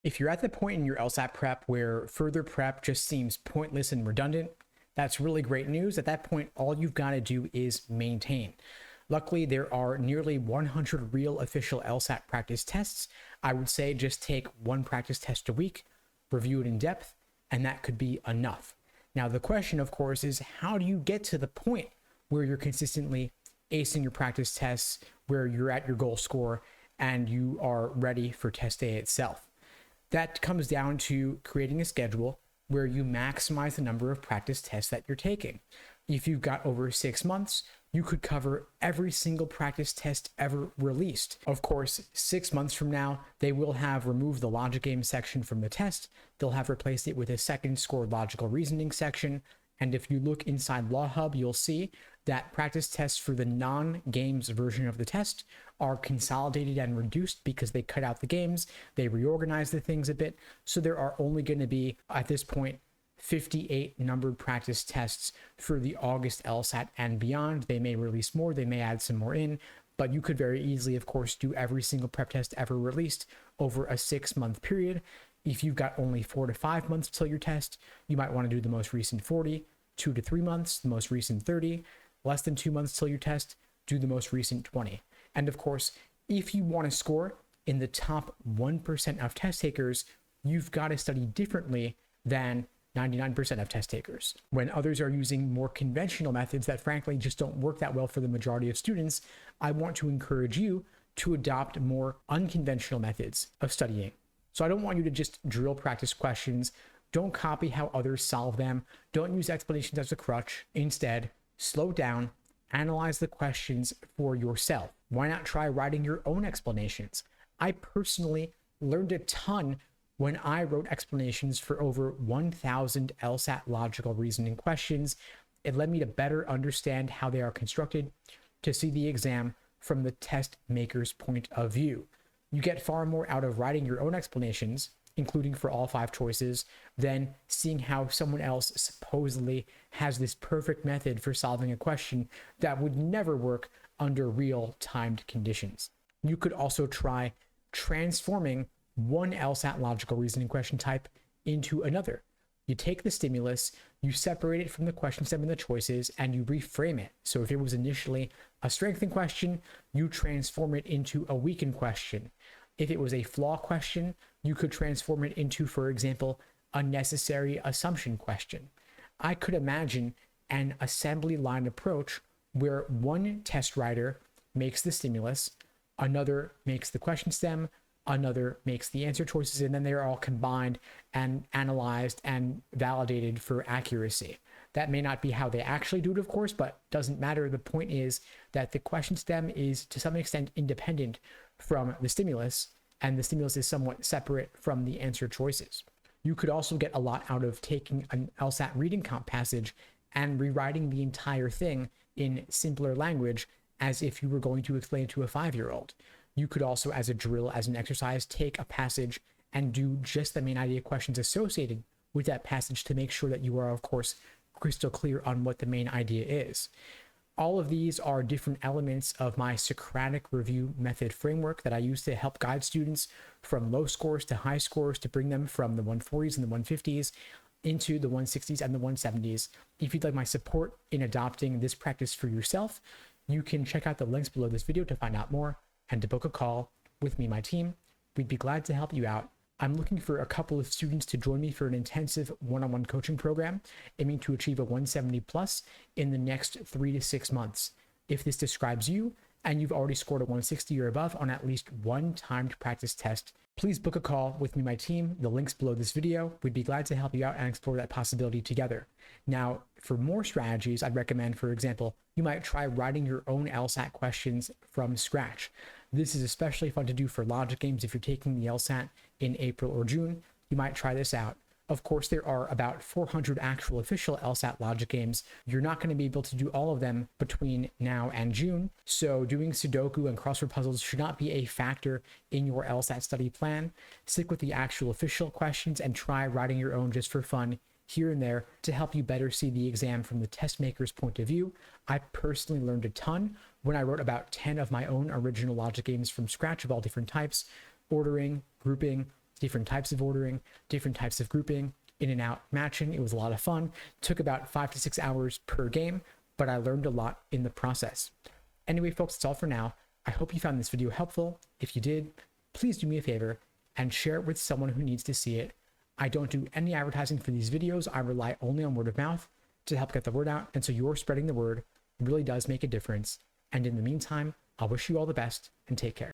If you're at the point in your LSAT prep where further prep just seems pointless and redundant, that's really great news. At that point, all you've got to do is maintain. Luckily, there are nearly 100 real official LSAT practice tests. I would say just take one practice test a week, review it in depth, and that could be enough. Now, the question, of course, is how do you get to the point where you're consistently acing your practice tests, where you're at your goal score, and you are ready for test day itself? That comes down to creating a schedule where you maximize the number of practice tests that you're taking. If you've got over 6 months, you could cover every single practice test ever released. Of course, 6 months from now, they will have removed the logic game section from the test. They'll have replaced it with a second scored logical reasoning section. And if you look inside Law Hub, you'll see that practice tests for the non-games version of the test are consolidated and reduced because they cut out the games, they reorganize the things a bit. So there are only going to be, at this point, 58 numbered practice tests for the August LSAT and beyond. They may release more, they may add some more in, but you could very easily, of course, do every single prep test ever released over a 6-month period. If you've got only 4 to 5 months till your test, you might want to do the most recent 40, 2 to 3 months, the most recent 30, less than 2 months till your test, do the most recent 20. And of course, if you want to score in the top 1% of test takers, you've got to study differently than 99% of test takers. When others are using more conventional methods that frankly just don't work that well for the majority of students, I want to encourage you to adopt more unconventional methods of studying. So I don't want you to just drill practice questions. Don't copy how others solve them. Don't use explanations as a crutch. Instead, slow down, analyze the questions for yourself. Why not try writing your own explanations? I personally learned a ton when I wrote explanations for over 1,000 LSAT logical reasoning questions. It led me to better understand how they are constructed, to see the exam from the test maker's point of view. You get far more out of writing your own explanations, including for all 5 choices, than seeing how someone else supposedly has this perfect method for solving a question that would never work under real timed conditions. You could also try transforming one LSAT logical reasoning question type into another. You take the stimulus, you separate it from the question stem and the choices, and you reframe it. So if it was initially a strengthened question, you transform it into a weakened question. If it was a flaw question, you could transform it into, for example, a necessary assumption question. I could imagine an assembly line approach where one test writer makes the stimulus, another makes the question stem, another makes the answer choices, and then they're all combined and analyzed and validated for accuracy. That may not be how they actually do it, of course, but doesn't matter. The point is that the question stem is to some extent independent from the stimulus, and the stimulus is somewhat separate from the answer choices. You could also get a lot out of taking an LSAT reading comp passage and rewriting the entire thing in simpler language as if you were going to explain it to a 5-year-old. You could also, as a drill, as an exercise, take a passage and do just the main idea questions associated with that passage to make sure that you are, of course, crystal clear on what the main idea is. All of these are different elements of my Socratic review method framework that I use to help guide students from low scores to high scores, to bring them from the 140s and the 150s into the 160s and the 170s. If you'd like my support in adopting this practice for yourself, you can check out the links below this video to find out more and to book a call with me and my team. We'd be glad to help you out. I'm looking for a couple of students to join me for an intensive one-on-one coaching program, aiming to achieve a 170 plus in the next 3 to 6 months. If this describes you and you've already scored a 160 or above on at least one timed practice test, please book a call with me and my team. The link's below this video. We'd be glad to help you out and explore that possibility together. Now, for more strategies, I'd recommend, for example, you might try writing your own LSAT questions from scratch. This is especially fun to do for logic games. If you're taking the LSAT in April or June, you might try this out. Of course, there are about 400 actual official LSAT logic games. You're not going to be able to do all of them between now and June, so doing Sudoku and crossword puzzles should not be a factor in your LSAT study plan. Stick with the actual official questions and try writing your own just for fun here and there to help you better see the exam from the test maker's point of view. I personally learned a ton when I wrote about 10 of my own original logic games from scratch of all different types, ordering, grouping, different types of ordering, different types of grouping, in and out matching. It was a lot of fun. Took about 5 to 6 hours per game, but I learned a lot in the process. Anyway, folks, that's all for now. I hope you found this video helpful. If you did, please do me a favor and share it with someone who needs to see it. I don't do any advertising for these videos. I rely only on word of mouth to help get the word out. And so your spreading the word really does make a difference. And in the meantime, I'll wish you all the best and take care.